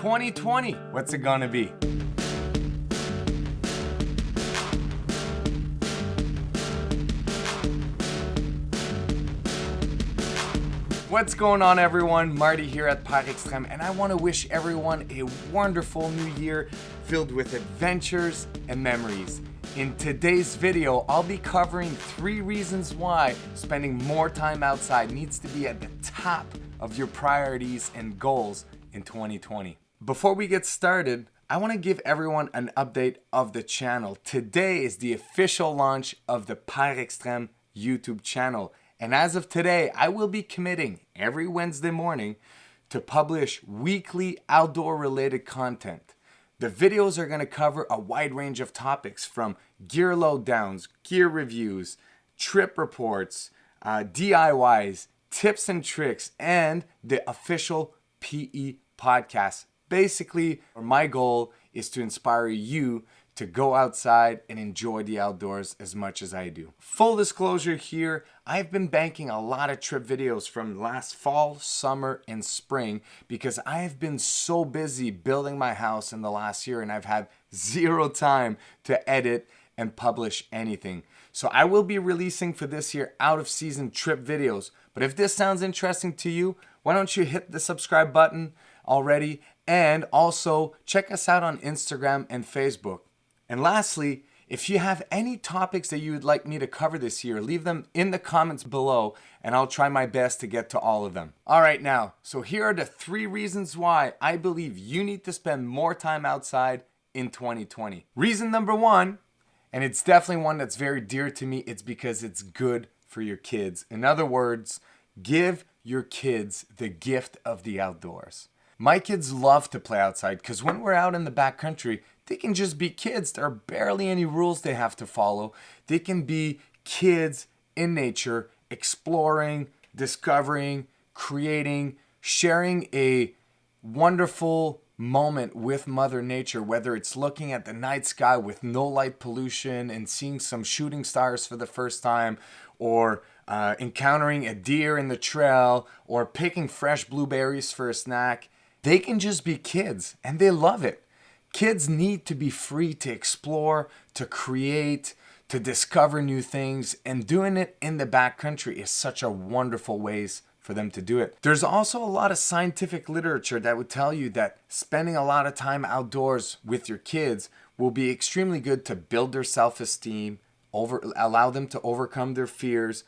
2020, what's it gonna be? What's going on, everyone? Marty here at Par Extreme, and I want to wish everyone a wonderful new year filled with adventures and memories. In today's video, I'll be covering 3 reasons why spending more time outside needs to be at the top of your priorities and goals in 2020. Before we get started, I want to give everyone an update of the channel. Today is the official launch of the Par Extreme YouTube channel. And as of today, I will be committing every Wednesday morning to publish weekly outdoor related content. The videos are going to cover a wide range of topics from gear lowdowns, gear reviews, trip reports, DIYs, tips and tricks, and the official PE podcast. Basically, my goal is to inspire you to go outside and enjoy the outdoors as much as I do. Full disclosure here, I've been banking a lot of trip videos from last fall, summer, and spring because I have been so busy building my house in the last year and I've had zero time to edit and publish anything. So I will be releasing for this year out of season trip videos. But if this sounds interesting to you, why don't you hit the subscribe button already, and also check us out on Instagram and Facebook. And lastly, if you have any topics that you would like me to cover this year, leave them in the comments below and I'll try my best to get to all of them. All right, now, so here are the 3 reasons why I believe you need to spend more time outside in 2020. Reason number 1, and it's definitely one that's very dear to me, it's because it's good for your kids. In other words, give your kids the gift of the outdoors. My kids love to play outside because when we're out in the backcountry, they can just be kids. There are barely any rules they have to follow. They can be kids in nature, exploring, discovering, creating, sharing a wonderful moment with Mother Nature, whether it's looking at the night sky with no light pollution and seeing some shooting stars for the first time, or encountering a deer in the trail, or picking fresh blueberries for a snack. They can just be kids and they love it. Kids need to be free to explore, to create, to discover new things, and doing it in the backcountry is such a wonderful ways for them to do it. There's also a lot of scientific literature that would tell you that spending a lot of time outdoors with your kids will be extremely good to build their self-esteem, allow them to overcome their fears,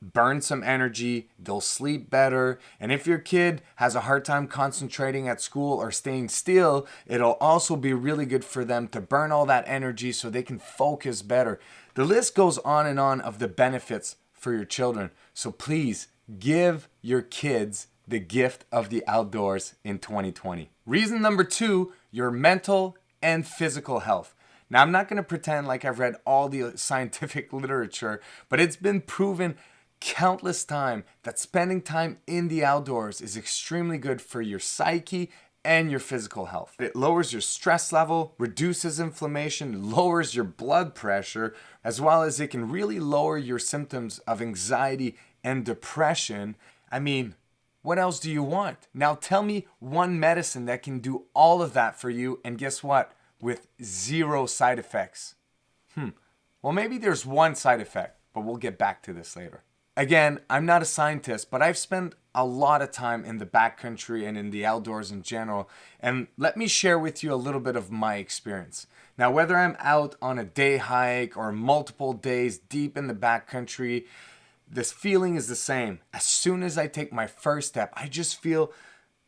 burn some energy, they'll sleep better. And if your kid has a hard time concentrating at school or staying still, it'll also be really good for them to burn all that energy so they can focus better. The list goes on and on of the benefits for your children. So please give your kids the gift of the outdoors in 2020. Reason number 2, your mental and physical health. Now, I'm not going to pretend like I've read all the scientific literature, but it's been proven countless times that spending time in the outdoors is extremely good for your psyche and your physical health. It lowers your stress level, reduces inflammation, lowers your blood pressure, as well as it can really lower your symptoms of anxiety and depression. I mean, what else do you want? Now tell me one medicine that can do all of that for you, and guess what? With 0 side effects. Well, maybe there's one side effect, but we'll get back to this later. Again, I'm not a scientist, but I've spent a lot of time in the backcountry and in the outdoors in general, and let me share with you a little bit of my experience. Now, whether I'm out on a day hike or multiple days deep in the backcountry, this feeling is the same. As soon as I take my first step, I just feel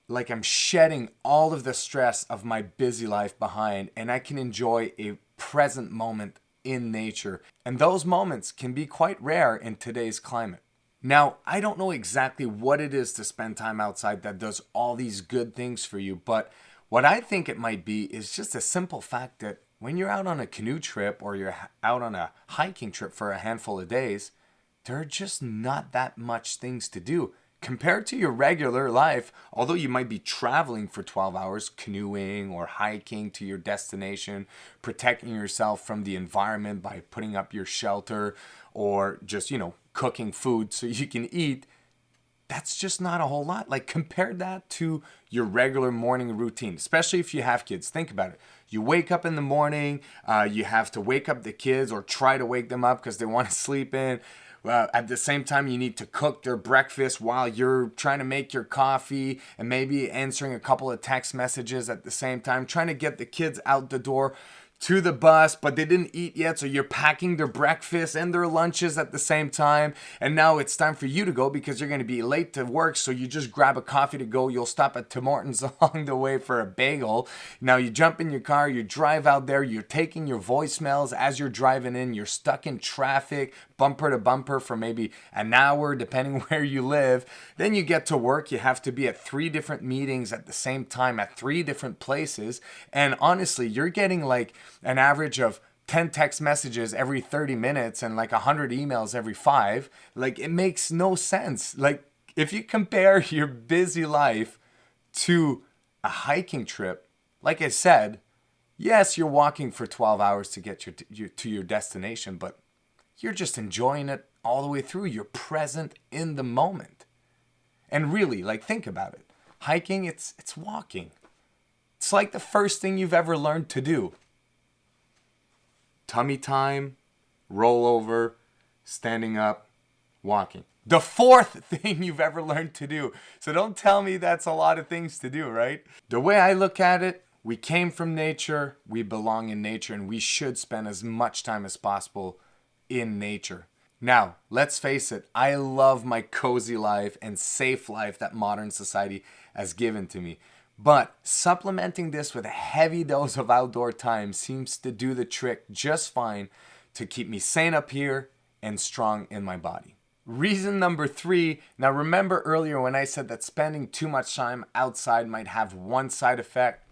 like I'm shedding all of the stress of my busy life behind, and I can enjoy a present moment in nature. And those moments can be quite rare in today's climate. Now, I don't know exactly what it is to spend time outside that does all these good things for you, but what I think it might be is just a simple fact that when you're out on a canoe trip or you're out on a hiking trip for a handful of days, there are just not that much things to do. Compared to your regular life, although you might be traveling for 12 hours, canoeing or hiking to your destination, protecting yourself from the environment by putting up your shelter or just, cooking food so you can eat, that's just not a whole lot. Like, compare that to your regular morning routine, especially if you have kids. Think about it. You wake up in the morning, you have to wake up the kids or try to wake them up because they want to sleep in. At the same time, you need to cook their breakfast while you're trying to make your coffee and maybe answering a couple of text messages at the same time, trying to get the kids out the door to the bus, but they didn't eat yet, so you're packing their breakfast and their lunches at the same time. And now it's time for you to go because you're going to be late to work, so you just grab a coffee to go. You'll stop at Tim Hortons along the way for a bagel. Now you jump in your car, you drive out there, you're taking your voicemails as you're driving in, you're stuck in traffic, bumper to bumper for maybe an hour, depending where you live. Then you get to work, you have to be at 3 different meetings at the same time at 3 different places. And honestly, you're getting like an average of 10 text messages every 30 minutes and like 100 emails every 5. Like, it makes no sense. Like, if you compare your busy life to a hiking trip, like I said, yes, you're walking for 12 hours to get to your destination, but you're just enjoying it all the way through. You're present in the moment. And really, like, think about it. Hiking, it's walking. It's like the first thing you've ever learned to do. Tummy time, roll over, standing up, walking. The 4th thing you've ever learned to do. So don't tell me that's a lot of things to do, right? The way I look at it, we came from nature, we belong in nature, and we should spend as much time as possible in nature. Now, let's face it, I love my cozy life and safe life that modern society has given to me. But supplementing this with a heavy dose of outdoor time seems to do the trick just fine to keep me sane up here and strong in my body. Reason number 3, now remember earlier when I said that spending too much time outside might have one side effect?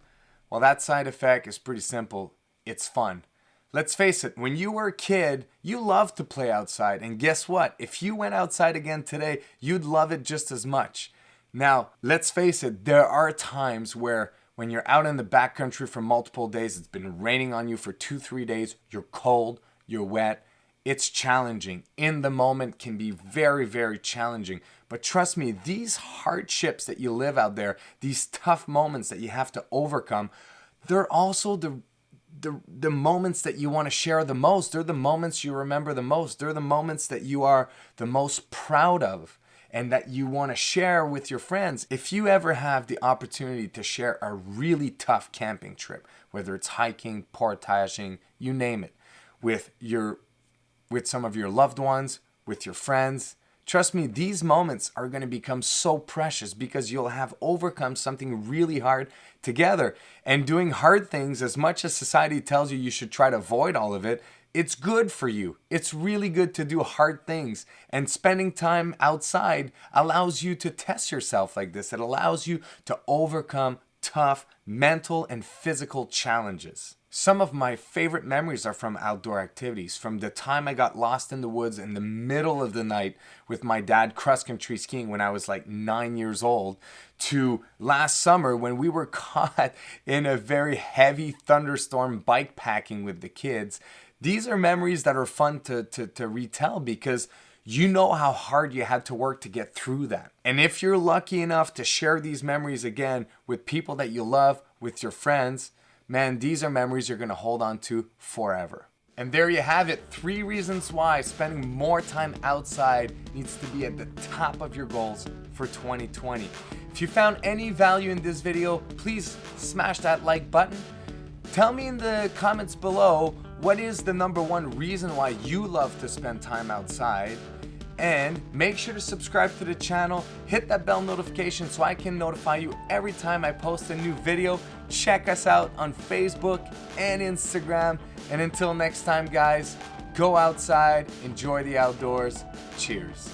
Well, that side effect is pretty simple. It's fun. Let's face it, when you were a kid, you loved to play outside. And guess what? If you went outside again today, you'd love it just as much. Now, let's face it, there are times where when you're out in the backcountry for multiple days, it's been raining on you for 2-3 days, you're cold, you're wet, it's challenging. In the moment can be very, very challenging. But trust me, these hardships that you live out there, these tough moments that you have to overcome, they're also the moments that you want to share the most. They're the moments you remember the most. They're the moments that you are the most proud of and that you want to share with your friends. If you ever have the opportunity to share a really tough camping trip, whether it's hiking, portaging, you name it, with some of your loved ones, with your friends, trust me, these moments are going to become so precious because you'll have overcome something really hard together. And doing hard things, as much as society tells you should try to avoid all of it, it's good for you. It's really good to do hard things. And spending time outside allows you to test yourself like this. It allows you to overcome tough mental and physical challenges. Some of my favorite memories are from outdoor activities, from the time I got lost in the woods in the middle of the night with my dad cross-country skiing when I was like 9 years old, to last summer when we were caught in a very heavy thunderstorm bike packing with the kids. These are memories that are fun to retell because you know how hard you had to work to get through that. And if you're lucky enough to share these memories again with people that you love, with your friends, man, these are memories you're going to hold on to forever. And there you have it, 3 reasons why spending more time outside needs to be at the top of your goals for 2020. If you found any value in this video, please smash that like button. Tell me in the comments below, what is the number 1 reason why you love to spend time outside? And make sure to subscribe to the channel, hit that bell notification so I can notify you every time I post a new video. Check us out on Facebook and Instagram. And until next time, guys, go outside, enjoy the outdoors. Cheers.